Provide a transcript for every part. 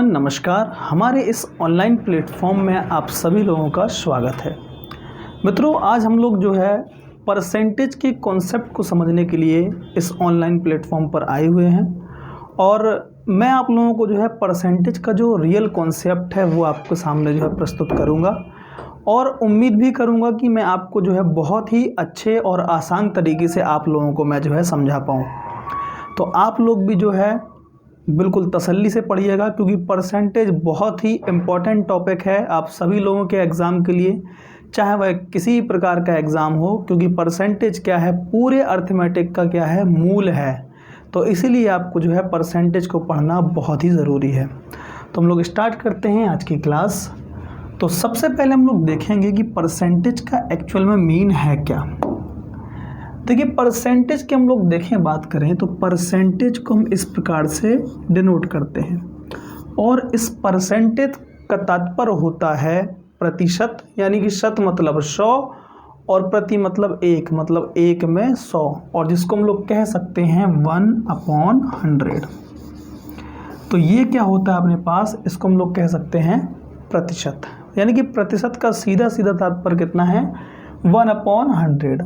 Everyone, नमस्कार। हमारे इस ऑनलाइन प्लेटफॉर्म में आप सभी लोगों का स्वागत है। मित्रों, आज हम लोग जो है परसेंटेज के कॉन्सेप्ट को समझने के लिए इस ऑनलाइन प्लेटफॉर्म पर आए हुए हैं और मैं आप लोगों को जो है परसेंटेज का जो रियल कॉन्सेप्ट है वो आपके सामने जो है प्रस्तुत करूंगा और उम्मीद भी करूंगा कि मैं आपको जो है बहुत ही अच्छे और आसान तरीके से आप लोगों को मैं जो है समझा पाऊँ। तो आप लोग भी जो है बिल्कुल तसल्ली से पढ़िएगा, क्योंकि परसेंटेज बहुत ही इम्पॉर्टेंट टॉपिक है आप सभी लोगों के एग्ज़ाम के लिए, चाहे वह किसी प्रकार का एग्ज़ाम हो, क्योंकि परसेंटेज क्या है, पूरे अर्थमेटिक का क्या है, मूल है। तो इसीलिए आपको जो है परसेंटेज को पढ़ना बहुत ही ज़रूरी है। तो हम लोग स्टार्ट करते हैं आज की क्लास। तो सबसे पहले हम लोग देखेंगे कि परसेंटेज का एक्चुअल में मीन है क्या। देखिए, परसेंटेज की हम लोग देखें बात करें तो परसेंटेज को हम इस प्रकार से डिनोट करते हैं और इस परसेंटेज का तात्पर्य होता है प्रतिशत, यानी कि शत मतलब 100 और प्रति मतलब 1, मतलब 1 में 100, और जिसको हम लोग कह सकते हैं 1/100। तो ये क्या होता है अपने पास, इसको हम लोग कह सकते हैं प्रतिशत, यानी कि प्रतिशत का सीधा सीधा तात्पर्य कितना है, 1/100।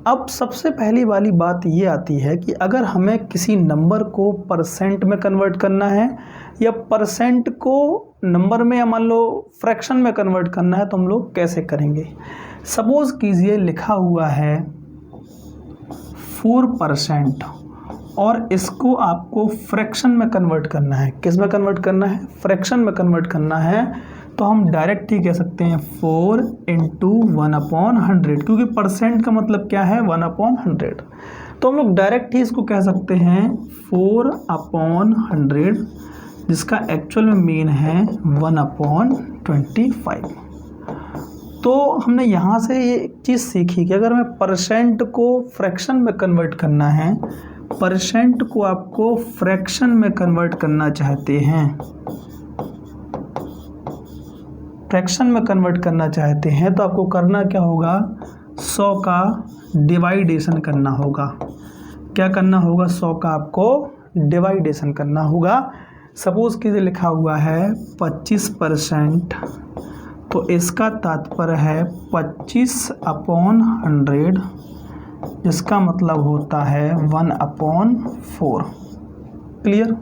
अब सबसे पहली वाली बात ये आती है कि अगर हमें किसी नंबर को परसेंट में कन्वर्ट करना है या परसेंट को नंबर में या मान लो फ्रैक्शन में कन्वर्ट करना है, तो हम लोग कैसे करेंगे। सपोज कीजिए लिखा हुआ है 4% और इसको आपको फ्रैक्शन में कन्वर्ट करना है। किस में कन्वर्ट करना है, फ्रैक्शन में कन्वर्ट करना है। तो हम डायरेक्ट ही कह सकते हैं 4 × 1/100, क्योंकि परसेंट का मतलब क्या है, 1/100। तो हम लोग डायरेक्ट ही इसको कह सकते हैं 4/100, जिसका एक्चुअल में मीन है 1/25। तो हमने यहाँ से ये चीज़ सीखी कि अगर हमें परसेंट को फ्रैक्शन में कन्वर्ट करना है, परसेंट को आपको फ्रैक्शन में कन्वर्ट करना चाहते हैं, फ्रैक्शन में कन्वर्ट करना चाहते हैं, तो आपको करना क्या होगा, 100 का डिवाइडेशन करना होगा। क्या करना होगा, 100 का आपको डिवाइडेशन करना होगा। सपोज कीजिए लिखा हुआ है 25%, तो इसका तात्पर्य है 25/100, जिसका मतलब होता है 1/4। क्लियर।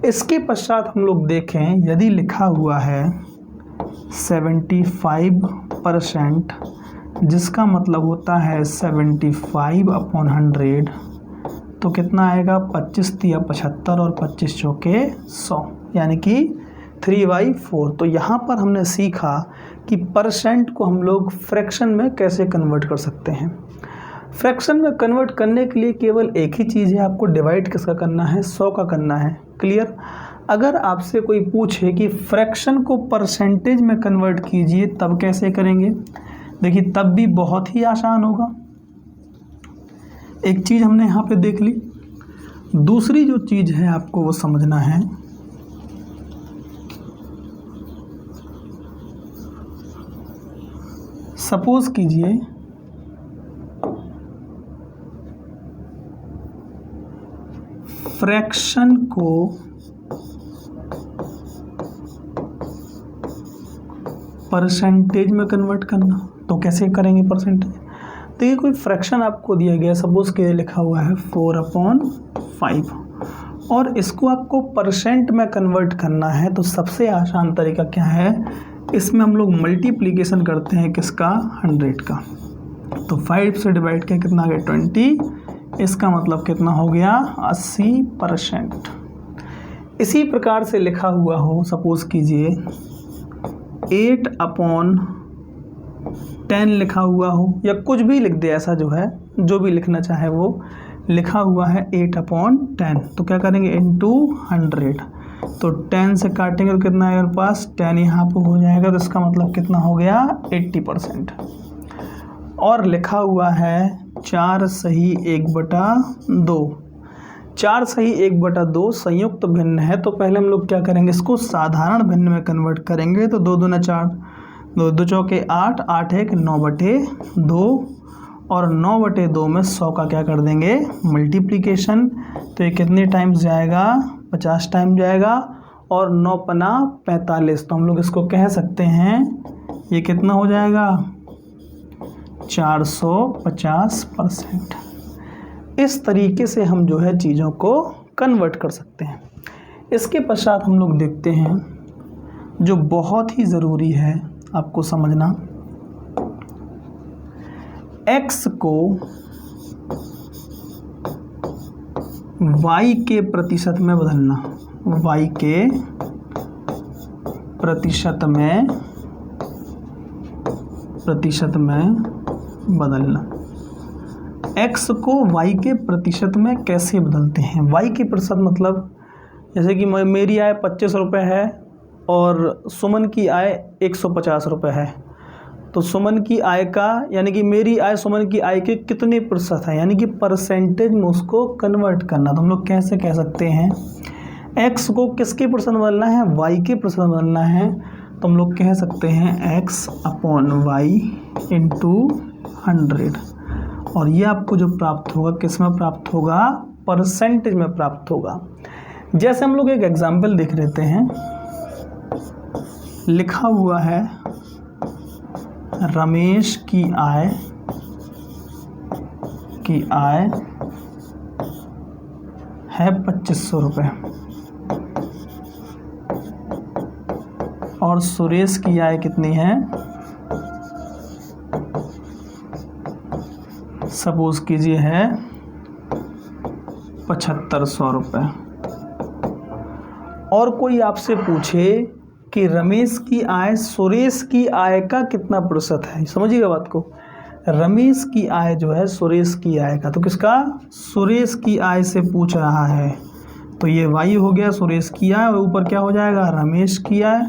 इसके पश्चात हम लोग देखें, यदि लिखा हुआ है 75%, जिसका मतलब होता है 75/100, तो कितना आएगा, 25 × 75 और 25 × 100, यानी कि 3/4। तो यहाँ पर हमने सीखा कि परसेंट को हम लोग फ्रैक्शन में कैसे कन्वर्ट कर सकते हैं। फ्रैक्शन में कन्वर्ट करने के लिए केवल एक ही चीज़ है, आपको डिवाइड किसका करना है, 100 का करना है। क्लियर। अगर आपसे कोई पूछे कि फ्रैक्शन को परसेंटेज में कन्वर्ट कीजिए, तब कैसे करेंगे, देखिए तब भी बहुत ही आसान होगा। एक चीज़ हमने यहाँ पे देख ली, दूसरी जो चीज़ है आपको वो समझना है। सपोज कीजिए फ्रैक्शन को परसेंटेज में कन्वर्ट करना, तो कैसे करेंगे परसेंटेज। तो ये कोई फ्रैक्शन आपको दिया गया, सपोज के लिखा हुआ है 4/5 और इसको आपको परसेंट में कन्वर्ट करना है। तो सबसे आसान तरीका क्या है, इसमें हम लोग मल्टीप्लिकेशन करते हैं किसका, 100 का। तो 5 से डिवाइड किया, कितना आ गया, 20। इसका मतलब कितना हो गया, 80%। इसी प्रकार से लिखा हुआ हो, सपोज कीजिए 8/10 लिखा हुआ हो, या कुछ भी लिख दे, ऐसा जो है जो भी लिखना चाहे वो लिखा हुआ है 8/10। तो क्या करेंगे, × 100। तो 10 से काटेंगे तो कितना आएगा मेरे पास, 10 यहाँ पर हो जाएगा, तो इसका मतलब कितना हो गया, 80%। और लिखा हुआ है 4 सही 1/2, 4 सही 1/2 संयुक्त भिन्न है। तो पहले हम लोग क्या करेंगे, इसको साधारण भिन्न में कन्वर्ट करेंगे। तो 2 दूना 4, 2 2 चौके 8, 8 1 9/2, और 9/2 में 100 का क्या कर देंगे, मल्टीप्लिकेशन। तो ये कितने टाइम्स जाएगा, 50 टाइम जाएगा। और 9 पना 45, तो हम लोग इसको कह सकते हैं ये कितना हो जाएगा 450%। इस तरीके से हम जो है चीज़ों को कन्वर्ट कर सकते हैं। इसके पश्चात हम लोग देखते हैं जो बहुत ही ज़रूरी है आपको समझना, x को y के प्रतिशत में बदलना, y के प्रतिशत में बदलना। x को y के प्रतिशत में कैसे बदलते हैं? y के प्रतिशत मतलब जैसे कि मेरी आय 25 रुपये है और सुमन की आय 150 रुपये है, तो सुमन की आय का यानी कि मेरी आय सुमन की आय के कितने प्रतिशत है, यानी कि परसेंटेज में उसको कन्वर्ट करना। तो हम लोग कैसे कह सकते हैं x को किसके प्रतिशत बदलना है, y के प्रतिशत बदलना है, तो हम लोग कह सकते हैं x अपॉन y इंटू 100, और ये आपको जो प्राप्त होगा किस में प्राप्त होगा, परसेंटेज में प्राप्त होगा। जैसे हम लोग एक एग्जाम्पल देख लेते हैं, लिखा हुआ है रमेश की आय है 2500 रुपये और सुरेश की आय कितनी है, सपोज कीजिए है 7500 रुपये। और कोई आपसे पूछे कि रमेश की आय सुरेश की आय का कितना प्रतिशत है, समझिएगा बात को, रमेश की आय जो है सुरेश की आय का, तो किसका, सुरेश की आय से पूछ रहा है, तो ये y हो गया सुरेश की आय और ऊपर क्या हो जाएगा रमेश की आय,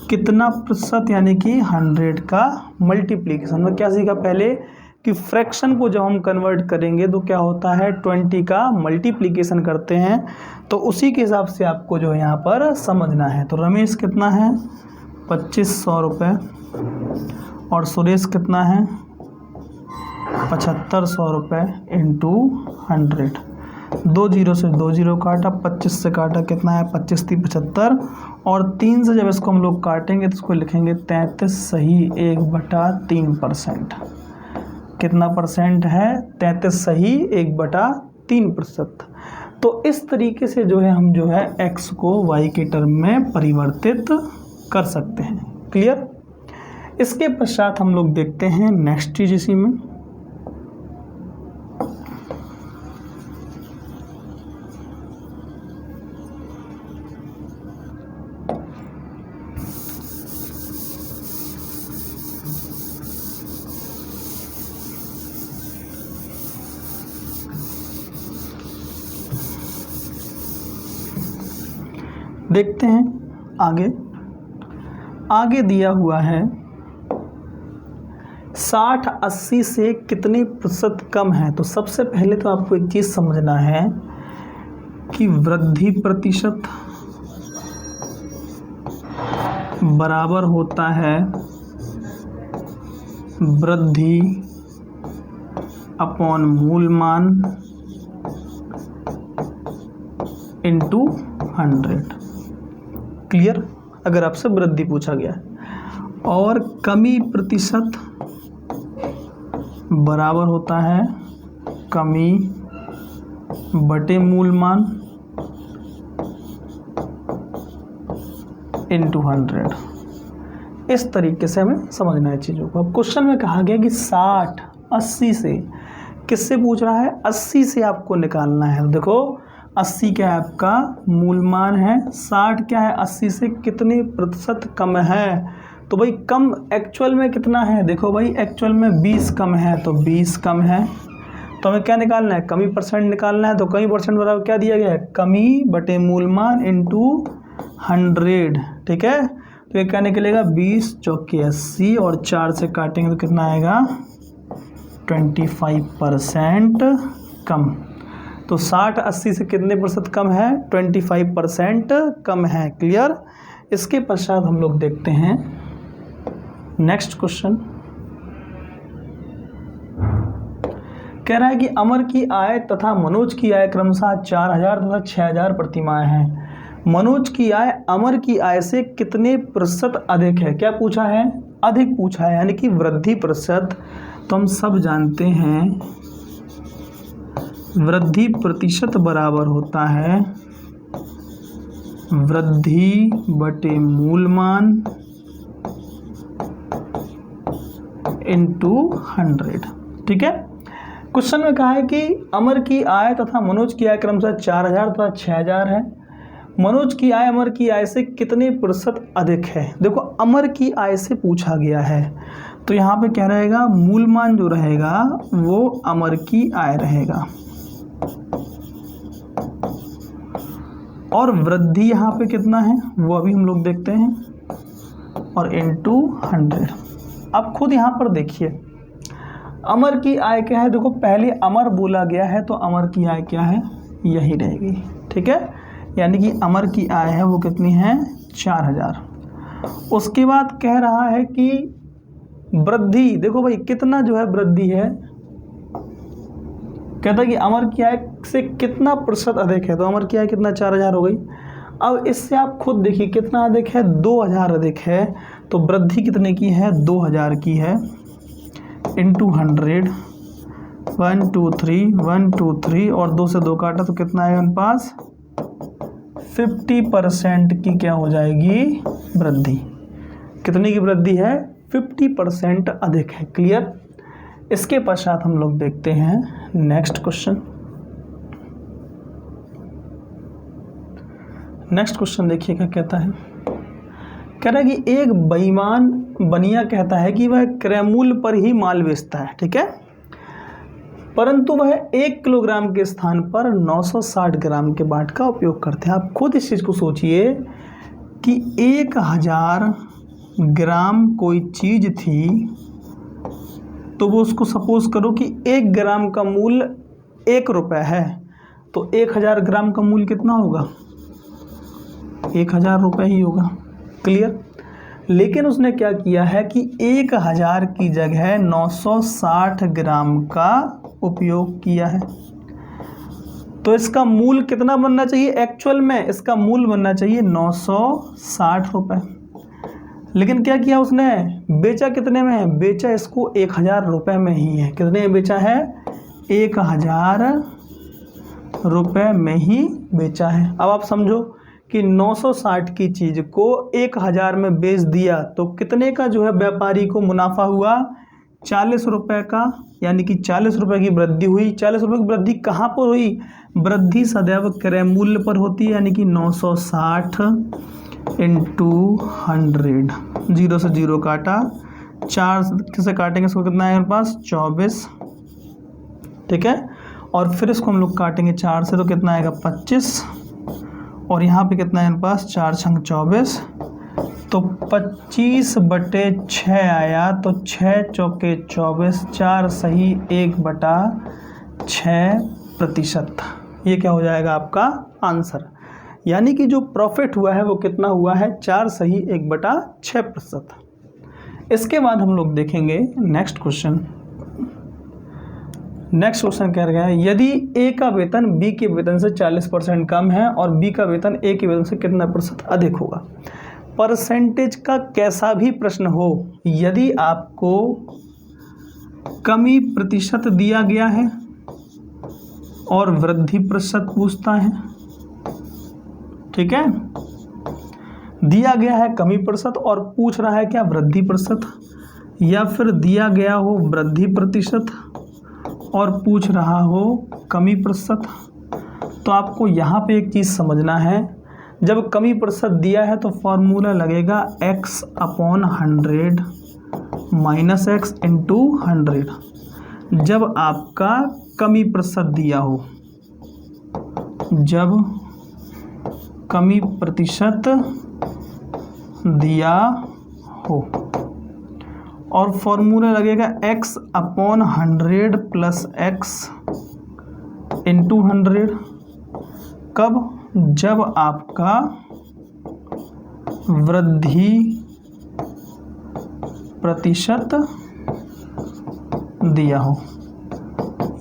कितना प्रतिशत, यानी कि 100 का मल्टीप्लिकेशन। में क्या सीखा पहले कि फ्रैक्शन को जब हम कन्वर्ट करेंगे तो क्या होता है 20 का मल्टीप्लिकेशन करते हैं, तो उसी के हिसाब से आपको जो है यहाँ पर समझना है। तो रमेश कितना है 2500 रुपये और सुरेश कितना है 7500 रुपये इंटू 100, 2 जीरो से 2 जीरो काटा, 25 से काटा, कितना है 25 × 75 और 3 से जब इसको हम लोग काटेंगे तो इसको लिखेंगे 33 सही 1/3%। कितना परसेंट है 33 सही 1/3%। तो इस तरीके से जो है हम जो है x को y के टर्म में परिवर्तित कर सकते हैं। क्लियर? इसके पश्चात हम लोग देखते हैं नेक्स्ट चीज इसी में, देखते हैं आगे दिया हुआ है 60-80 से कितने प्रतिशत कम है। तो सबसे पहले तो आपको एक चीज़ समझना है कि वृद्धि प्रतिशत बराबर होता है वृद्धि अपॉन मूल मान इंटू 100। क्लियर? अगर आपसे वृद्धि पूछा गया, और कमी प्रतिशत बराबर होता है कमी बटे मूल मान इंटू 100। इस तरीके से हमें समझना है चीज़ों को। अब क्वेश्चन में कहा गया कि 60-80 से, किससे पूछ रहा है 80 से आपको निकालना है। देखो 80 क्या है आपका मूल मान है, 60 क्या है 80 से कितने प्रतिशत कम है। तो भाई कम एक्चुअल में कितना है, देखो भाई एक्चुअल में 20 कम है, तो 20 कम है, तो हमें क्या निकालना है कमी परसेंट निकालना है। तो कमी परसेंट बराबर क्या दिया गया है कमी बटे मूल मान इंटू 100। ठीक है, तो ये क्या निकलेगा 20 चौके 80 और 4 से काटेंगे तो कितना आएगा 25% कम। तो 60-80 से कितने प्रतिशत कम है 25% कम है। क्लियर? इसके पश्चात हम लोग देखते हैं नेक्स्ट क्वेश्चन। कह रहा है कि अमर की आय तथा मनोज की आय क्रमशः 4000 तथा 6000 प्रतिमाह है। मनोज की आय अमर की आय से कितने प्रतिशत अधिक है। क्या पूछा है? अधिक पूछा है, यानी कि वृद्धि प्रतिशत। तो हम सब जानते हैं वृद्धि प्रतिशत बराबर होता है वृद्धि बटे मूलमान इंटू 100। ठीक है। क्वेश्चन में कहा है कि अमर की आय तथा मनोज की आय क्रमशः 4000 तथा 6000 है। मनोज की आय अमर की आय से कितने प्रतिशत अधिक है। देखो अमर की आय से पूछा गया है, तो यहाँ पे क्या रहेगा, मूलमान जो रहेगा वो अमर की आय रहेगा और वृद्धि यहाँ पे कितना है वो अभी हम लोग देखते हैं, और इंटू 100। अब खुद यहाँ पर देखिए अमर की आय क्या है। देखो पहले अमर बोला गया है तो अमर की आय क्या है, यही रहेगी। ठीक है, यानी कि अमर की आय है वो कितनी है, 4000। उसके बाद कह रहा है कि वृद्धि, देखो भाई कितना जो है वृद्धि है, कहता है कि अमर की आय से कितना प्रतिशत अधिक है। तो अमर की आय कितना, 4000 हो गई। अब इससे आप खुद देखिए कितना अधिक है, 2000 अधिक है। तो वृद्धि कितने की है, 2000 की है, इंटू 100। 1 2 3 1 2 3 और 2 से 2 काटा तो कितना है उन पास, 50% की क्या हो जाएगी वृद्धि। कितनी की वृद्धि है, 50% अधिक है। क्लियर। इसके पश्चात हम लोग देखते हैं नेक्स्ट क्वेश्चन। नेक्स्ट क्वेश्चन देखिए क्या कहता है। कह रहा है कि एक बेईमान बनिया कहता है कि वह क्रय मूल्य पर ही माल बेचता है। ठीक है, परंतु वह 1 किलोग्राम के स्थान पर 960 ग्राम के बाट का उपयोग करते हैं। आप खुद इस चीज़ को सोचिए कि 1000 ग्राम कोई चीज़ थी, तो वो उसको सपोज करो कि 1 ग्राम का मूल्य 1 रुपये है, तो 1000 ग्राम का मूल्य कितना होगा, 1000 रुपये ही होगा। क्लियर। लेकिन उसने क्या किया है कि 1000 की जगह 960 ग्राम का उपयोग किया है। तो इसका मूल्य कितना बनना चाहिए, एक्चुअल में इसका मूल्य बनना चाहिए 960 रुपये। लेकिन क्या किया उसने, बेचा कितने में है, बेचा इसको 1000 रुपये में ही है। कितने में बेचा है, 1000 रुपये में ही बेचा है। अब आप समझो कि 960 की चीज़ को 1000 में बेच दिया तो कितने का जो है व्यापारी को मुनाफा हुआ, 40 रुपये का, यानी कि 40 रुपये की वृद्धि हुई। 40 रुपये की वृद्धि कहाँ पर हुई, वृद्धि सदैव क्रय मूल्य पर होती है, यानी कि 960 इंटू 100। 0 से 0 काटा, 4 से काटेंगे इसको कितना है हमारे पास, 24। ठीक है, और फिर इसको हम लोग काटेंगे 4 से तो कितना आएगा, 25। और यहाँ पे कितना है हमारे पास, 4 छंग 24, तो 25/6 आया। तो 6 चौके 24, 4 सही 1/6%। ये क्या हो जाएगा आपका आंसर। यानी कि जो प्रॉफिट हुआ है वो कितना हुआ है, 4 सही 1/6%। इसके बाद हम लोग देखेंगे नेक्स्ट क्वेश्चन। नेक्स्ट क्वेश्चन कह रहा है, यदि ए का वेतन बी के वेतन से 40% कम है और बी का वेतन ए के वेतन से कितना प्रतिशत अधिक होगा। परसेंटेज का कैसा भी प्रश्न हो, यदि आपको कमी प्रतिशत दिया गया है और वृद्धि प्रतिशत पूछता है, ठीक है, दिया गया है कमी प्रतिशत और पूछ रहा है क्या, वृद्धि प्रतिशत, या फिर दिया गया हो वृद्धि प्रतिशत और पूछ रहा हो कमी प्रतिशत, तो आपको यहाँ पे एक चीज़ समझना है। जब कमी प्रतिशत दिया है तो फॉर्मूला लगेगा x/100 माइनस x इंटू 100। जब आपका कमी प्रतिशत दिया हो, जब कमी प्रतिशत दिया हो, और फॉर्मूला लगेगा x/100 प्लस x इंटू 100। कब, जब आपका वृद्धि प्रतिशत दिया हो।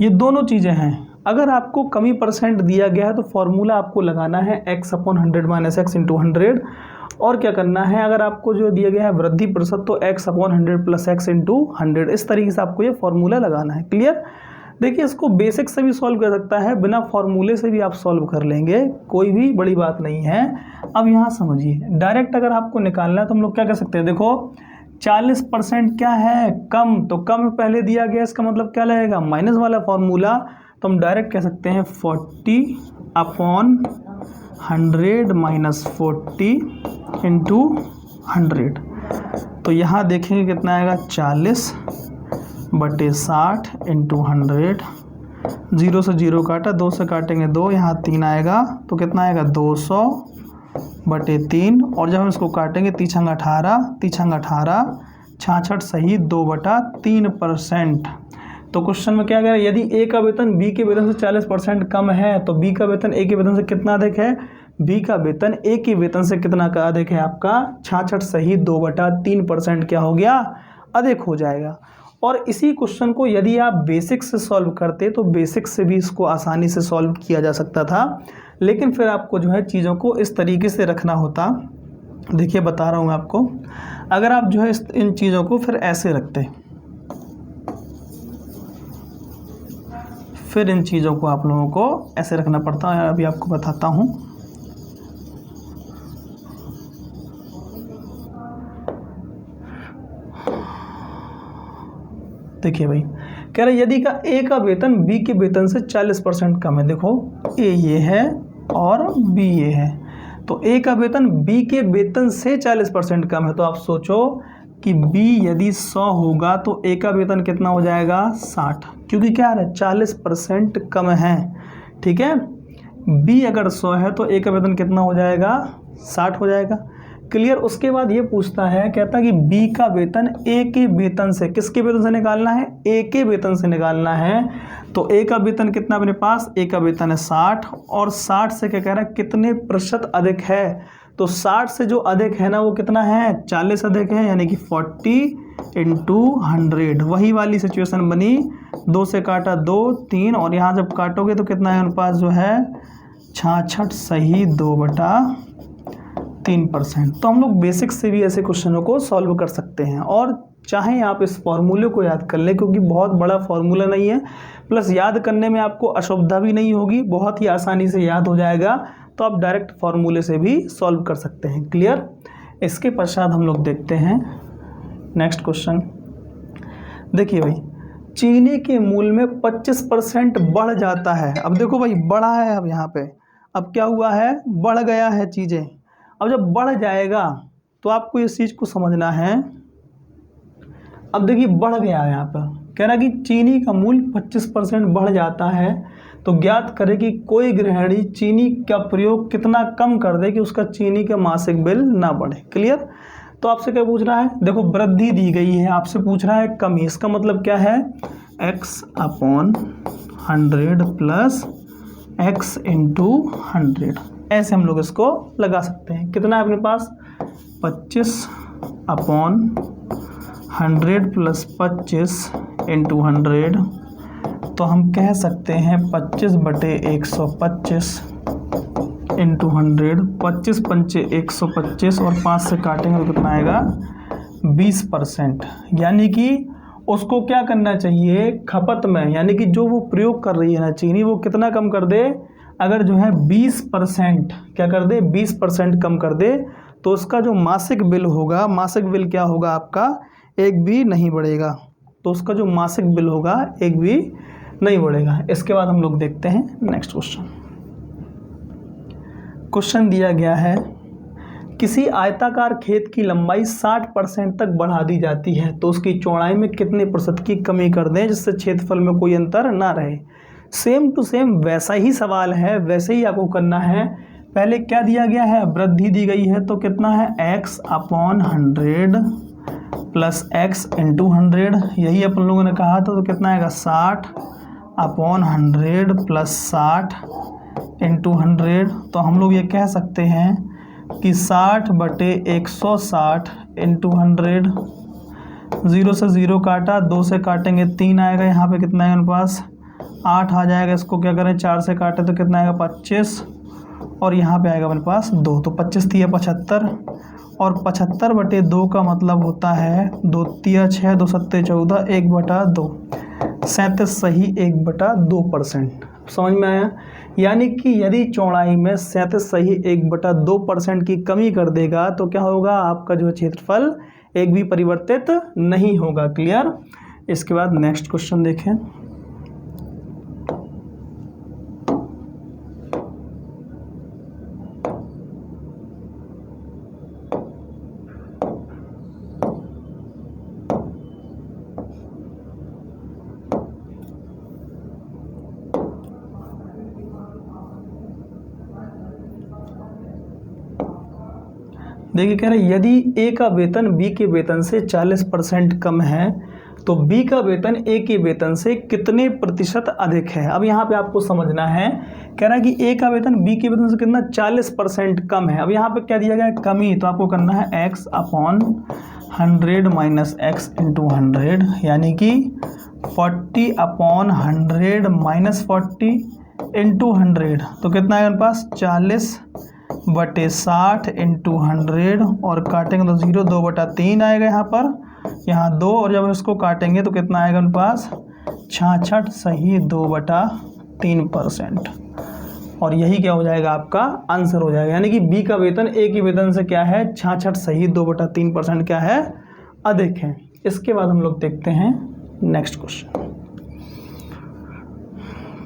ये दोनों चीज़ें हैं, अगर आपको कमी परसेंट दिया गया है तो फॉर्मूला आपको लगाना है x/100 - x × 100, और क्या करना है, अगर आपको जो दिया गया है वृद्धि प्रतिशत तो x/100 + x × 100, इस तरीके से आपको ये फॉर्मूला लगाना है। क्लियर। देखिए इसको बेसिक से भी सॉल्व कर सकता है, बिना फॉर्मूले से भी आप सॉल्व कर लेंगे, कोई भी बड़ी बात नहीं है। अब यहाँ समझिए, डायरेक्ट अगर आपको निकालना है तो हम लोग क्या कर सकते हैं, देखो 40% क्या है, कम, तो कम पहले दिया गया, इसका मतलब क्या लगेगा, माइनस वाला फॉर्मूला, तो हम डायरेक्ट कह सकते हैं 40/100 - 40 × 100। तो यहाँ देखेंगे कितना आएगा, 40/60 × 100। 0 से 0 काटा, 2 से काटेंगे 2, यहाँ 3 आएगा, तो कितना आएगा 200/3, और जब हम इसको काटेंगे 3 × 18, 3 × 18 66 सही 2/3%। तो क्वेश्चन में क्या कह रहा है, यदि ए का वेतन बी के वेतन से 40% कम है तो बी का वेतन ए के वेतन से कितना अधिक है, बी का वेतन ए के वेतन से कितना का अधिक है, आपका 66 सही 2/3% क्या हो गया, अधिक हो जाएगा। और इसी क्वेश्चन को यदि आप बेसिक से सॉल्व करते तो बेसिक से भी इसको आसानी से सॉल्व किया जा सकता था, लेकिन फिर आपको जो है चीज़ों को इस तरीके से रखना होता। देखिए बता रहा हूँ मैं आपको, अगर आप जो है इन चीज़ों को फिर ऐसे रखते, फिर इन चीज़ों को आप लोगों को ऐसे रखना पड़ता है। अभी आपको बताता हूँ। देखिए भाई, कह रहे यदि का ए का वेतन बी के वेतन से 40% कम है। देखो ए ये है और बी ये है, तो ए का वेतन बी के वेतन से 40% कम है, तो आप सोचो कि B यदि 100 होगा तो A का वेतन कितना हो जाएगा, 60, क्योंकि क्या है 40% कम है। ठीक है, B अगर 100 है तो A का वेतन कितना हो जाएगा, 60 हो जाएगा। क्लियर। उसके बाद ये पूछता है, कहता है कि B का वेतन A के वेतन से, किसके वेतन से निकालना है, A के वेतन से निकालना है। तो A का वेतन कितना अपने पास, A का वेतन है 60, और 60 से क्या कह रहा है, कितने प्रतिशत अधिक है, तो 60 से जो अधिक है ना वो कितना है, 40 अधिक है, यानी कि 40 × 100। वही वाली सिचुएशन बनी, 2 से काटा 2 3, और यहाँ जब काटोगे तो कितना है उनके पास जो है 66 सही 2/3%। तो हम लोग बेसिक से भी ऐसे क्वेश्चनों को सॉल्व कर सकते हैं, और चाहें आप इस फॉर्मूले को याद कर लें, क्योंकि बहुत बड़ा फॉर्मूला नहीं है, प्लस याद करने में आपको असुविधा भी नहीं होगी, बहुत ही आसानी से याद हो जाएगा। तो आप डायरेक्ट फार्मूले से भी सॉल्व कर सकते हैं। क्लियर। इसके पश्चात हम लोग देखते हैं नेक्स्ट क्वेश्चन। देखिए भाई, चीनी के मूल्य में 25% बढ़ जाता है। अब देखो भाई, बढ़ा है, अब यहाँ पे अब क्या हुआ है, बढ़ गया है चीज़ें। अब जब बढ़ जाएगा तो आपको इस चीज़ को समझना है। अब देखिए बढ़ गया है, यहाँ पर कह रहा कि चीनी का मूल्य 25% बढ़ जाता है, तो ज्ञात करें कि कोई गृहिणी चीनी का प्रयोग कितना कम कर दे कि उसका चीनी का मासिक बिल ना बढ़े। क्लियर। तो आपसे क्या पूछ रहा है, देखो वृद्धि दी गई है, आपसे पूछ रहा है कमी, इसका मतलब क्या है, x/100 + x × 100। ऐसे हम लोग इसको लगा सकते हैं। कितना है अपने पास, 25/100 + 25 × 100, तो हम कह सकते हैं 25/125 × 100। 25 × 5 = 125, और 5 से काटेंगे तो कितना आएगा, 20%। यानी कि उसको क्या करना चाहिए, खपत में, यानी कि जो वो प्रयोग कर रही है ना चीनी, वो कितना कम कर दे, अगर जो है 20% क्या कर दे, 20% कम कर दे, तो उसका जो मासिक बिल होगा, मासिक बिल क्या होगा आपका, एक भी नहीं बढ़ेगा। तो उसका जो मासिक बिल होगा एक भी नहीं बढ़ेगा। इसके बाद हम लोग देखते हैं नेक्स्ट क्वेश्चन। क्वेश्चन दिया गया है, किसी आयताकार खेत की लंबाई 60% तक बढ़ा दी जाती है, तो उसकी चौड़ाई में कितने प्रतिशत की कमी कर दें जिससे क्षेत्रफल में कोई अंतर ना रहे। सेम टू सेम वैसा ही सवाल है, वैसे ही आपको करना है। पहले क्या दिया गया है, वृद्धि दी गई है, तो कितना है, x/100 + x × 100। यही अपन लोगों ने कहा था, तो कितना आएगा, 60/100 + 60 × 100। तो हम लोग ये कह सकते हैं कि 60/160 × 100। 0 से 0 काटा, 2 से काटेंगे 3 आएगा, यहाँ पे कितना है मेरे पास 8 आ जाएगा, इसको क्या करें 4 से काटे तो कितना आएगा 25, और यहाँ पे आएगा अपने पास 2, तो 25 तिया 75, और 75/2 का मतलब होता है 2 तिया 6, 2 सत्ते 14, 1/2, 37 सही 1/2%। समझ में आया? यानी कि यदि चौड़ाई में 37 सही 1/2% की कमी कर देगा तो क्या होगा, आपका जो क्षेत्रफल एक भी परिवर्तित नहीं होगा। क्लियर? इसके बाद नेक्स्ट क्वेश्चन देखें। देखिए कह रहे यदि ए का वेतन बी के वेतन से 40% कम है तो बी का वेतन ए के वेतन से कितने प्रतिशत अधिक है। अब यहाँ पे आपको समझना है, कह रहा है कि ए का वेतन बी के वेतन से कितना 40% कम है। अब यहाँ पे क्या दिया गया है कमी, तो आपको करना है x/100 माइनस x इंटू 100, यानी कि 40/100 माइनस 40 इंटू 100, तो कितना है मेरे पास 40/60 इंटू 100, और काटेंगे तो 0, 2/3 आएगा यहाँ पर, यहाँ 2, और जब इसको काटेंगे तो कितना आएगा मेरे पास 66 सही 2/3%, और यही क्या हो जाएगा आपका आंसर हो जाएगा। यानी कि बी का वेतन ए के वेतन से क्या है 66 सही 2/3% क्या है अधिक है। इसके बाद हम लोग देखते हैं नेक्स्ट क्वेश्चन।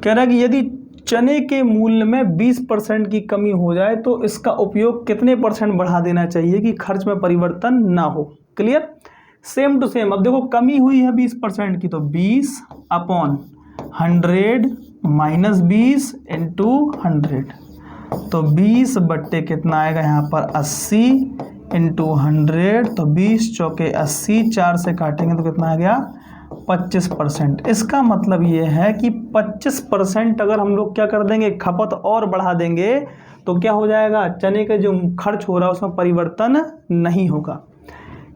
कह रहा है कि यदि चने के मूल्य में 20% की कमी हो जाए तो इसका उपयोग कितने % बढ़ा देना चाहिए कि खर्च में परिवर्तन ना हो। क्लियर? Same to same. अब देखो कमी हुई है 20% की, तो 20/100 माइनस 20 इंटू 100, तो 20 बट्टे कितना आएगा यहाँ पर 80 इंटू 100, तो 20 चौके 80, 4 से काटेंगे तो कितना आ गया 25%। इसका मतलब ये है कि 25% अगर हम लोग क्या कर देंगे खपत और बढ़ा देंगे तो क्या हो जाएगा, चने का जो खर्च हो रहा है उसमें परिवर्तन नहीं होगा।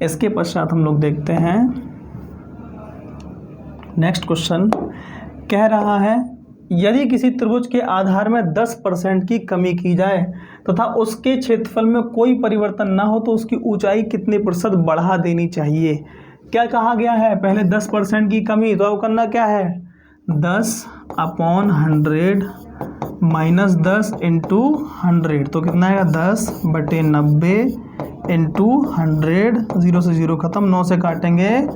इसके पश्चात हम लोग देखते हैं नेक्स्ट क्वेश्चन। कह रहा है यदि किसी त्रिभुज के आधार में 10% की कमी की जाए तथा उसके क्षेत्रफल में कोई परिवर्तन ना हो तो उसकी ऊंचाई कितने % बढ़ा देनी चाहिए। क्या कहा गया है, पहले 10% की कमी, तो अब करना क्या है 10/100 माइनस 10 इंटू 100, तो कितना आएगा 10/90 इंटू 100, 0 से 0 खत्म, 9 से काटेंगे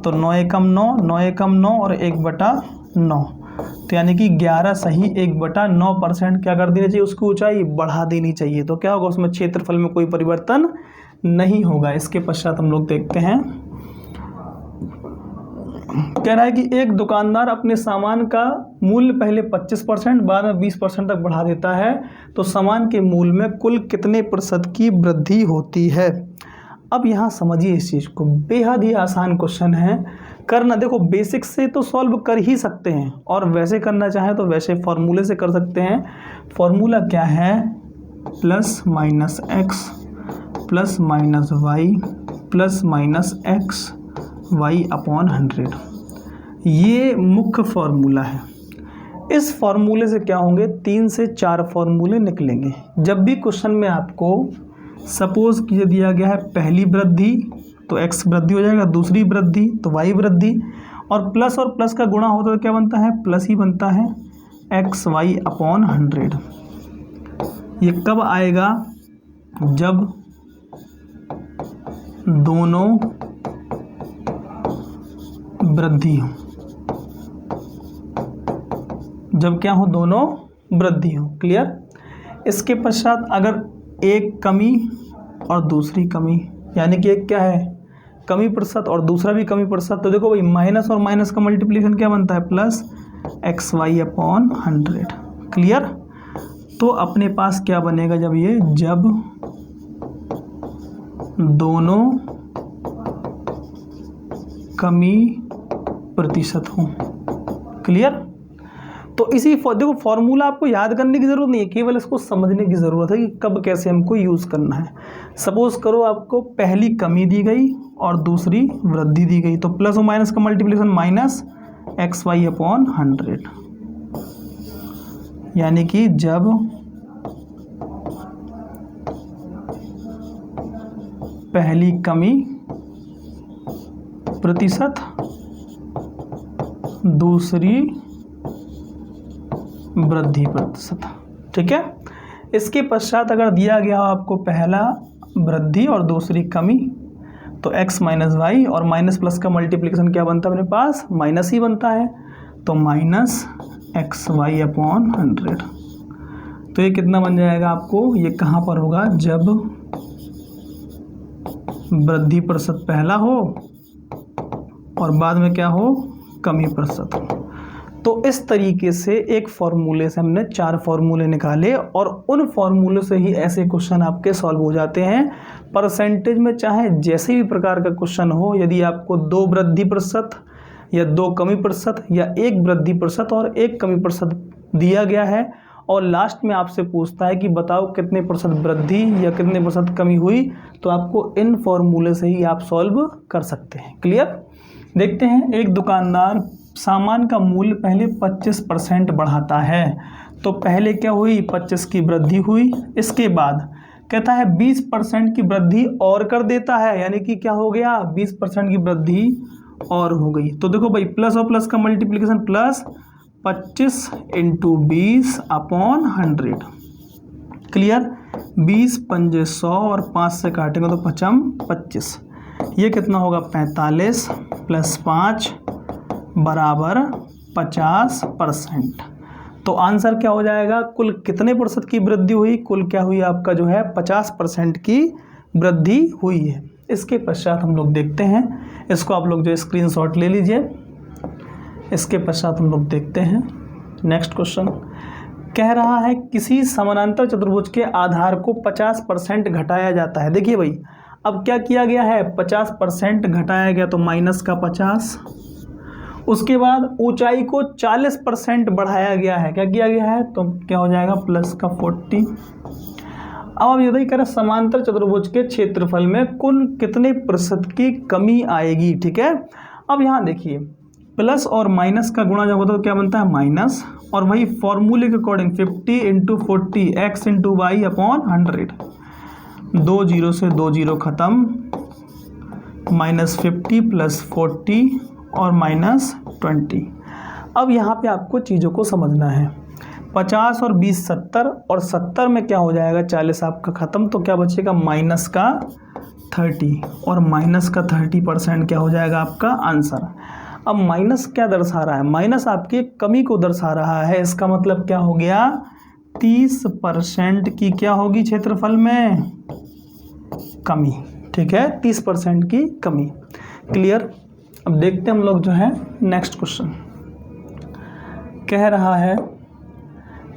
तो 9 एकम 9, 9 एकम 9 और 1/9, तो यानी कि 11 सही 1/9% क्या कर देनी चाहिए, उसकी ऊंचाई बढ़ा देनी चाहिए। तो क्या होगा उसमें क्षेत्रफल में कोई परिवर्तन नहीं होगा। इसके पश्चात हम लोग देखते हैं, कह रहा है कि एक दुकानदार अपने सामान का मूल्य पहले 25% बाद में 20% तक बढ़ा देता है तो सामान के मूल्य में कुल कितने % की वृद्धि होती है। अब यहाँ समझिए इस चीज़ को, बेहद ही आसान क्वेश्चन है करना। देखो बेसिक से तो सॉल्व कर ही सकते हैं और वैसे करना चाहें तो वैसे फॉर्मूले से कर सकते हैं। फॉर्मूला क्या है, plus minus x plus minus y plus minus x y upon 100, ये मुख्य फॉर्मूला है। इस फॉर्मूले से क्या होंगे 3 से 4 फॉर्मूले निकलेंगे। जब भी क्वेश्चन में आपको सपोज कि दिया गया है पहली वृद्धि तो x वृद्धि हो जाएगा, दूसरी वृद्धि तो y वृद्धि, और प्लस का गुणा होता है तो क्या बनता है प्लस ही बनता है एक्स वाई अपॉन 100। ये कब आएगा, जब दोनों वृद्धि हो, जब क्या हो दोनों वृद्धि हो। क्लियर? इसके पश्चात अगर एक कमी और दूसरी कमी, यानी कि एक क्या है कमी प्रतिशत और दूसरा भी कमी प्रतिशत, तो देखो भाई माइनस और माइनस का मल्टीप्लिकेशन क्या बनता है plus x y upon 100। Clear? तो अपने पास क्या बनेगा जब ये, जब दोनों कमी प्रतिशत हो। क्लियर? तो इसी देखो फॉर्मूला आपको याद करने की ज़रूरत नहीं है, केवल इसको समझने की ज़रूरत है कि कब कैसे हमको यूज़ करना है। सपोज करो आपको पहली कमी दी गई और दूसरी वृद्धि दी गई, तो प्लस और माइनस का multiplication minus x y upon 100। यानी कि जब पहली कमी प्रतिशत, दूसरी वृद्धि प्रतिशत। ठीक है, इसके पश्चात अगर दिया गया हो आपको पहला वृद्धि और दूसरी कमी, तो x माइनस वाई और माइनस प्लस का मल्टीप्लिकेशन क्या बनता है अपने पास, माइनस ही बनता है, तो माइनस एक्स वाई अपॉन 100। तो ये कितना बन जाएगा आपको, ये कहाँ पर होगा, जब वृद्धि प्रतिशत पहला हो और बाद में क्या हो, कमी प्रतिशत हो। तो इस तरीके से एक फॉर्मूले से हमने 4 फॉर्मूले निकाले और उन फॉर्मूले से ही ऐसे क्वेश्चन आपके सॉल्व हो जाते हैं। परसेंटेज में चाहे जैसे भी प्रकार का क्वेश्चन हो, यदि आपको 2 वृद्धि प्रतिशत या 2 कमी प्रतिशत या 1 वृद्धि प्रतिशत और 1 कमी प्रतिशत दिया गया है और लास्ट में आपसे पूछता है कि बताओ कितने प्रतिशत वृद्धि या कितने प्रतिशत कमी हुई, तो आपको इन फॉर्मूले से ही आप सॉल्व कर सकते हैं। क्लियर। देखते हैं, एक दुकानदार सामान का मूल्य पहले 25% बढ़ाता है, तो पहले क्या हुई, 25 की वृद्धि हुई, इसके बाद कहता है 20% की वृद्धि और कर देता है, यानी कि क्या हो गया, 20% की वृद्धि और हो गई। तो देखो भाई, प्लस और प्लस का मल्टीप्लिकेशन, प्लस 25 × 20 अपॉन 100। क्लियर। 20 पंजे 100 और 5 से काटेंगे तो 25, ये कितना होगा, 45 प्लस 5 बराबर 50%। तो आंसर क्या हो जाएगा, कुल कितने प्रतिशत की वृद्धि हुई, कुल क्या हुई आपका जो है 50% की वृद्धि हुई है। इसके पश्चात हम लोग देखते हैं, इसको आप लोग जो स्क्रीनशॉट ले लीजिए। इसके पश्चात हम लोग देखते हैं नेक्स्ट क्वेश्चन। कह रहा है किसी समानांतर चतुर्भुज के आधार को 50% घटाया जाता है। देखिए भाई, अब क्या किया गया है, 50% घटाया गया, तो माइनस का 50, उसके बाद ऊंचाई को 40% बढ़ाया गया है, क्या किया गया है, तो क्या हो जाएगा, प्लस का 40। अब यदि कह रहे समांतर चतुर्भुज के क्षेत्रफल में कुल कितने प्रतिशत की कमी आएगी। ठीक है, अब यहाँ देखिए, प्लस और माइनस का गुणा जब होता है तो क्या बनता है, माइनस, और वही फॉर्मूले के अकॉर्डिंग 50 × 40 x × y अपॉन 100। 2 0 से 2 0 खत्म, -50 + 40 और -20। अब यहाँ पे आपको चीज़ों को समझना है। 50 और 20 70, और 70 में क्या हो जाएगा, 40 आपका ख़त्म, तो क्या बचेगा, माइनस का 30, और माइनस का 30% क्या हो जाएगा आपका आंसर। अब माइनस क्या दर्शा रहा है, माइनस आपकी कमी को दर्शा रहा है। इसका मतलब क्या हो गया, 30% की क्या होगी क्षेत्रफल में, कमी। ठीक है, 30% की कमी। क्लियर। अब देखते हैं हम लोग जो है नेक्स्ट क्वेश्चन। कह रहा है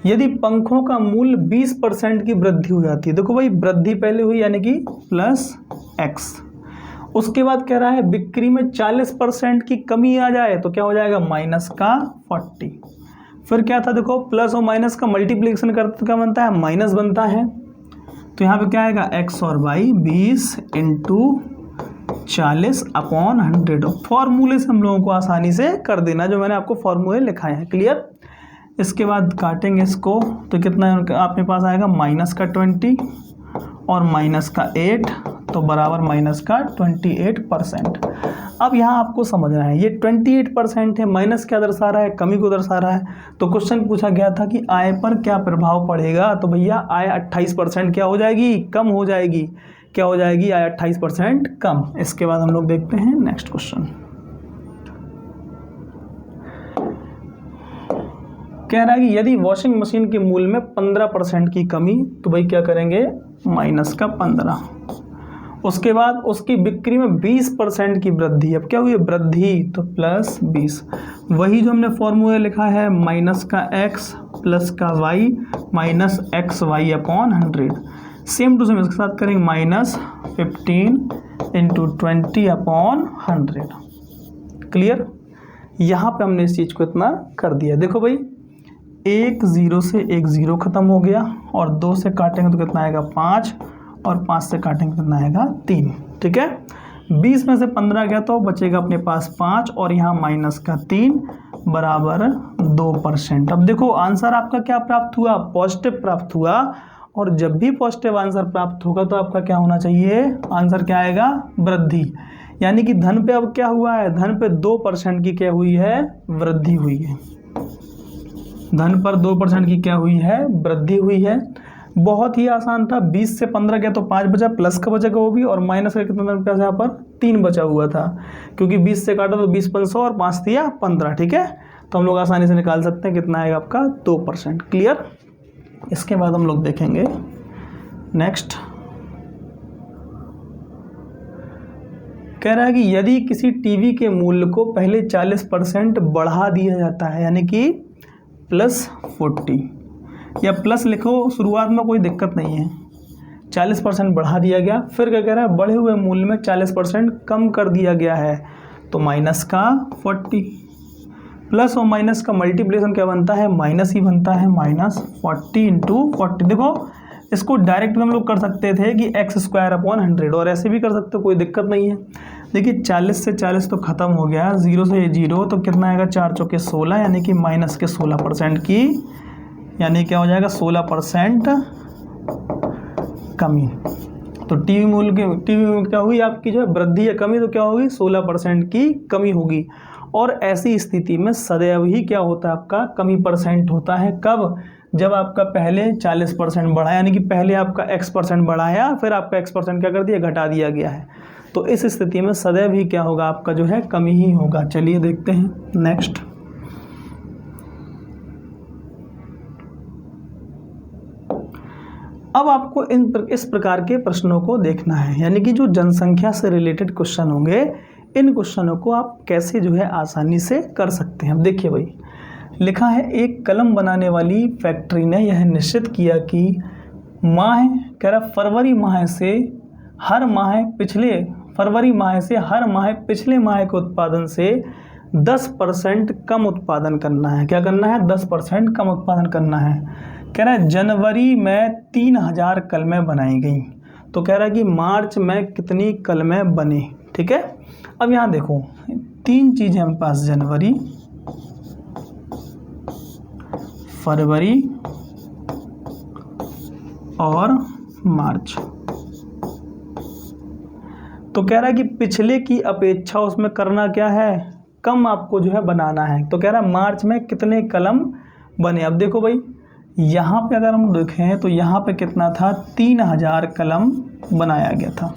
यदि पंखों का मूल्य 20% की वृद्धि हो जाती है। देखो भाई, वृद्धि पहले हुई यानी कि प्लस x, उसके बाद कह रहा है बिक्री में 40% की कमी आ जाए तो क्या हो जाएगा, माइनस का 40। फिर क्या था, देखो प्लस और माइनस का मल्टीप्लिकेशन करते क्या बनता है, माइनस बनता है, तो यहाँ पे क्या आएगा, x और y 20 × 40 अपॉन 100। फॉर्मूले से हम लोगों को आसानी से कर देना, जो मैंने आपको फॉर्मूले लिखाए हैं। क्लियर। इसके बाद काटेंगे इसको, तो कितना है आपके पास आएगा, माइनस का 20 और माइनस का 8, तो बराबर माइनस का 28%। अब यहाँ आपको समझना है, ये 28% है, माइनस क्या दर्शा रहा है, कमी को दर्शा रहा है। तो क्वेश्चन पूछा गया था कि आय पर क्या प्रभाव पड़ेगा, तो भैया आय 28% क्या हो जाएगी, कम हो जाएगी। क्या हो जाएगी, आय 28% कम। इसके बाद हम लोग देखते हैं नेक्स्ट क्वेश्चन। कह रहा है कि यदि वॉशिंग मशीन के मूल्य में 15% की कमी, तो भाई क्या करेंगे, माइनस का 15। उसके बाद उसकी बिक्री में 20% की वृद्धि, अब क्या हुई वृद्धि, तो प्लस 20। वही जो हमने फॉर्मूला लिखा है, माइनस का x प्लस का y minus x y upon 100। Same to same इसके साथ करेंगे, -15 × 20 अपॉन 100। क्लियर। यहाँ पे हमने इस चीज़ को इतना कर दिया। देखो भाई, 1 0 से 1 0 खत्म हो गया, और 2 से काटेंगे तो कितना आएगा, 5, और 5 से काटेंगे कितना आएगा, 3। ठीक है, 20 में से 15 गया तो बचेगा अपने पास 5, और यहाँ माइनस का 3, बराबर 2%। अब देखो आंसर आपका क्या प्राप्त हुआ, पॉजिटिव प्राप्त हुआ। और जब भी पॉजिटिव आंसर प्राप्त होगा तो आपका क्या होना चाहिए, आंसर क्या आएगा, वृद्धि। यानी कि धन पे अब क्या हुआ है, धन पे 2% की क्या हुई है, वृद्धि हुई है। धन पर 2% की क्या हुई है, वृद्धि हुई है। बहुत ही आसान था, 20 से 15 गया तो 5 बचा, प्लस का बचेगा वो भी, और माइनस का कितना रुपया यहाँ पर 3 बचा हुआ था, क्योंकि 20 से काटा तो 20 500 और 5 दिया 15, ठीक है। तो हम लोग आसानी से निकाल सकते हैं कितना आएगा आपका, 2%। क्लियर। इसके बाद हम लोग देखेंगे नेक्स्ट, कह रहा है कि यदि किसी टीवी के मूल्य को पहले 40% बढ़ा दिया जाता है, यानी कि +40, या प्लस लिखो, शुरुआत में कोई दिक्कत नहीं है, 40% बढ़ा दिया गया, फिर क्या कह रहा है, बढ़े हुए मूल्य में 40% कम कर दिया गया है, तो माइनस का 40, प्लस और माइनस का मल्टीप्लिकेशन क्या बनता है, माइनस ही बनता है, -40 × 40। देखो इसको डायरेक्ट हम लोग कर सकते थे कि x²/100, और ऐसे भी कर सकते हो, कोई दिक्कत नहीं है। देखिए 40 से 40 तो ख़त्म हो गया, 0 से 0, तो कितना आएगा, 4 चौके 16, यानी कि माइनस के 16% की, यानी क्या हो जाएगा, 16% कमी। तो टीवी में क्या हुई आपकी जो है वृद्धि या कमी, तो क्या होगी, 16% की कमी होगी। और ऐसी स्थिति में सदैव ही क्या होता है आपका, कमी परसेंट होता है। कब, जब आपका पहले 40% बढ़ा, यानी कि पहले आपका x% बढ़ाया, फिर आपका x% क्या कर दिया, घटा दिया गया है। तो इस स्थिति में सदैव ही क्या होगा, आपका जो है कमी ही होगा। चलिए देखते हैं नेक्स्ट। अब आपको इस प्रकार के प्रश्नों को देखना है, यानी कि जो जनसंख्या से रिलेटेड क्वेश्चन होंगे, इन क्वेश्चनों को आप कैसे जो है आसानी से कर सकते हैं। अब देखिए भाई, लिखा है एक कलम बनाने वाली फैक्ट्री ने यह निश्चित किया कि कह रहा फरवरी माह से हर माह पिछले माह के उत्पादन से 10% कम उत्पादन करना है। क्या करना है, 10% कम उत्पादन करना है। कह रहा है जनवरी में 3000 कलमें बनाई गई, तो कह रहा है कि मार्च में कितनी कलमें बनी, ठीक है। अब यहाँ देखो 3 चीज़ें हमारे पास, जनवरी, फरवरी और मार्च। तो कह रहा है कि पिछले की अपेक्षा उसमें करना क्या है, कम आपको जो है बनाना है। तो कह रहा है मार्च में कितने कलम बने। अब देखो भाई, यहाँ पे अगर हम देखें तो यहाँ पे कितना था, 3000 कलम बनाया गया था।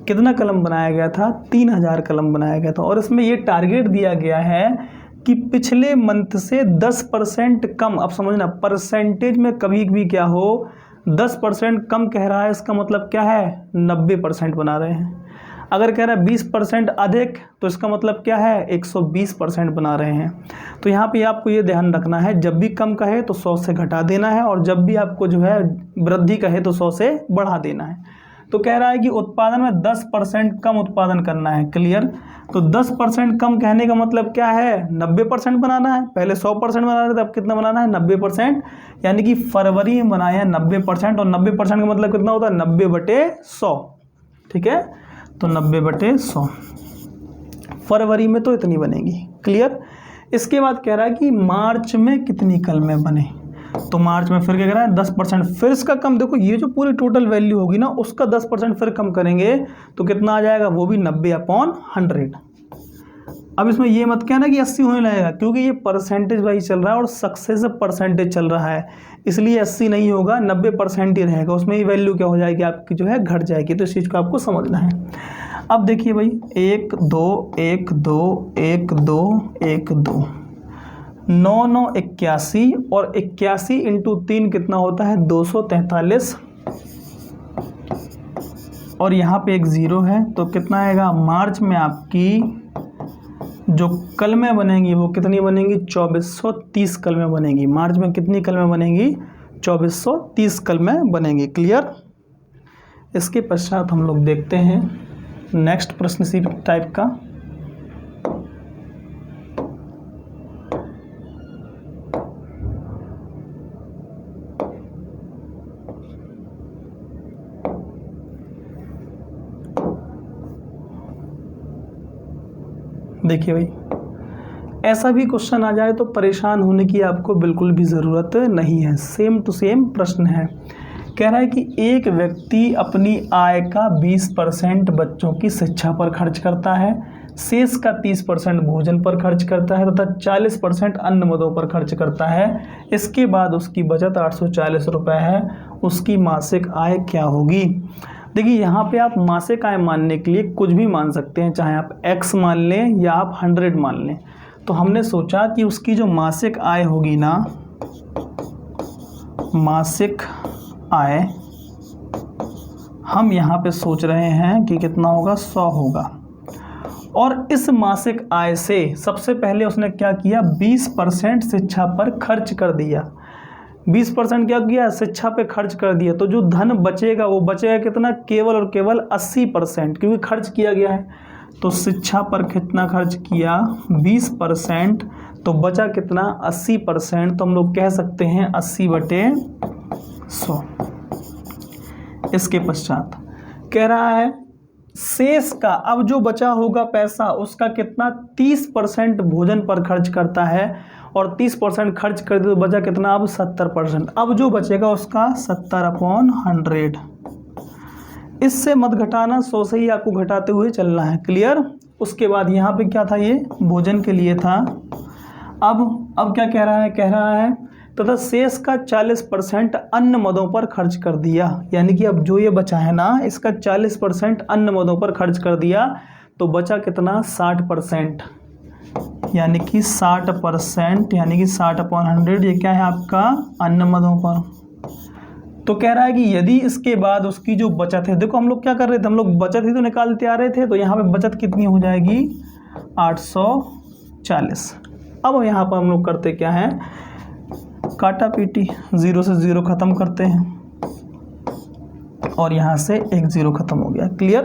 कितना कलम बनाया गया था, 3000 कलम बनाया गया था। और इसमें ये टारगेट दिया गया है कि पिछले मंथ से 10% कम। अब समझना, परसेंटेज में कभी भी क्या हो, 10% कम कह रहा है, इसका मतलब क्या है, 90% बना रहे हैं। अगर कह रहा है 20% अधिक, तो इसका मतलब क्या है, 120% बना रहे हैं। तो यहाँ पे आपको ये ध्यान रखना है, जब भी कम कहे तो 100 से घटा देना है, और जब भी आपको जो है वृद्धि कहे तो 100 से बढ़ा देना है। तो कह रहा है कि उत्पादन में 10% कम उत्पादन करना है। क्लियर। तो 10% कम कहने का मतलब क्या है, 90% बनाना है। पहले 100% बना रहे थे, अब कितना बनाना है, 90%। यानी कि फरवरी में बनाया 90%, और 90% का मतलब कितना होता है, 90/100, ठीक है। तो 90/100 फरवरी में तो इतनी बनेगी। क्लियर। इसके बाद कह रहा है कि मार्च में कितनी कलमें बने। तो मार्च में फिर क्या कह रहा है, 10%, फिर इसका कम। देखो ये जो पूरी टोटल वैल्यू होगी ना, उसका 10% फिर कम करेंगे तो कितना आ जाएगा, वो भी 90/100। अब इसमें ये मत कहना कि 80 होने लगेगा, क्योंकि ये परसेंटेज वाइज चल रहा है और सक्सेस परसेंटेज चल रहा है, इसलिए 80 नहीं होगा, 90% ही रहेगा। उसमें ही वैल्यू क्या हो जाएगी आपकी, जो है घट जाएगी। तो इस चीज़ को आपको समझना है। अब देखिए भाई, 1 2 1 2 1 2 1 2 9 9 81, और 81 × 3 कितना होता है, 243, और यहाँ पे एक 0 है, तो कितना आएगा, मार्च में आपकी जो कलमें बनेंगी वो कितनी बनेंगी, 2430 कलमें बनेंगी। मार्च में कितनी कलमें बनेंगी, 2430 कलमें बनेंगी। क्लियर। इसके पश्चात हम लोग देखते हैं नेक्स्ट प्रश्न इसी टाइप का। देखिए भाई, ऐसा भी क्वेश्चन आ जाए तो परेशान होने की आपको बिल्कुल भी ज़रूरत नहीं है, सेम टू सेम प्रश्न है। कह रहा है कि एक व्यक्ति अपनी आय का 20% बच्चों की शिक्षा पर खर्च करता है, शेष का 30% भोजन पर खर्च करता है तथा 40% अन्य मदों पर खर्च करता है। इसके बाद उसकी बचत 840 रुपये है। उसकी मासिक आय क्या होगी? देखिए यहाँ पे आप मासिक आय मानने के लिए कुछ भी मान सकते हैं, चाहे आप x मान लें या आप 100 मान लें। तो हमने सोचा कि उसकी जो मासिक आय होगी ना, मासिक आय हम यहाँ पे सोच रहे हैं कि कितना होगा, 100 होगा। और इस मासिक आय से सबसे पहले उसने क्या किया, 20% शिक्षा पर खर्च कर दिया। 20% क्या किया, शिक्षा पे खर्च कर दिया। तो जो धन बचेगा वो बचेगा कितना, केवल और केवल 80%, क्योंकि खर्च किया गया है। तो शिक्षा पर कितना खर्च किया, 20%, तो बचा कितना, 80%। तो हम लोग कह सकते हैं 80/100। इसके पश्चात कह रहा है शेष का, अब जो बचा होगा पैसा उसका कितना, 30% भोजन पर खर्च करता है और 30% खर्च कर दिया तो बचा कितना, अब 70%। अब जो बचेगा उसका 70/100। इससे मत घटाना, 100 से ही आपको घटाते हुए चलना है। क्लियर? उसके बाद यहाँ पे क्या था, ये भोजन के लिए था। अब क्या कह रहा है, कह रहा है तथा शेष का 40% अन्य मदों पर खर्च कर दिया। यानी कि अब जो ये बचा है ना, इसका 40% अन्य मदों पर खर्च कर दिया तो बचा कितना, 60%। यानी कि 60%, यानी कि 60/100, ये क्या है आपका, अन्य मदों पर। तो कह रहा है कि यदि इसके बाद उसकी जो बचत है, देखो हम लोग क्या कर रहे थे, हम लोग बचत ही तो निकालते आ रहे थे। तो यहाँ पे बचत कितनी हो जाएगी, 840। अब यहाँ पर हम लोग करते क्या है, काटा पीटी, 0 से 0 ख़त्म करते हैं और यहाँ से एक 0 ख़त्म हो गया। क्लियर?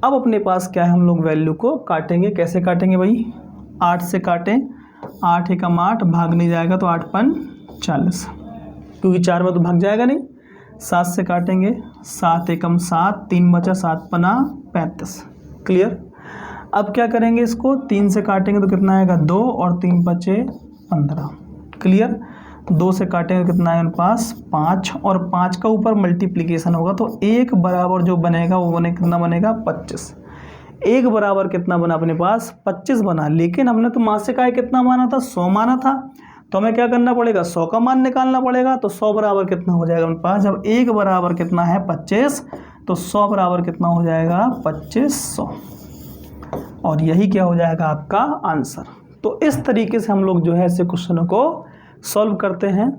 अब अपने पास क्या है, हम लोग वैल्यू को काटेंगे। कैसे काटेंगे भाई, 8 से काटें, 8 एकम 8, भाग नहीं जाएगा तो 8×5 40, क्योंकि 4 में तो भाग जाएगा नहीं। 7 से काटेंगे, 7 एकम 7, 3 बचा, 7×5 35। क्लियर? अब क्या करेंगे, इसको 3 से काटेंगे तो कितना आएगा, 2, और 3 बचे 15। क्लियर? 2 से काटेंगे कितना है मेरे पास, 5, और 5 का ऊपर मल्टीप्लिकेशन होगा तो 1 बराबर जो बनेगा वो कितना बनेगा, 25। 1 बराबर कितना बना अपने पास, 25 बना। लेकिन हमने तो मासिक आय कितना माना था, 100 माना था। तो हमें क्या करना पड़ेगा, 100 का मान निकालना पड़ेगा। तो 100 बराबर कितना हो जाएगा अपने पास, जब 1 बराबर कितना है 25, तो 100 बराबर कितना हो जाएगा, 2500। और यही क्या हो जाएगा आपका आंसर। तो इस तरीके से हम लोग जो है ऐसे क्वेश्चनों को सॉल्व करते हैं।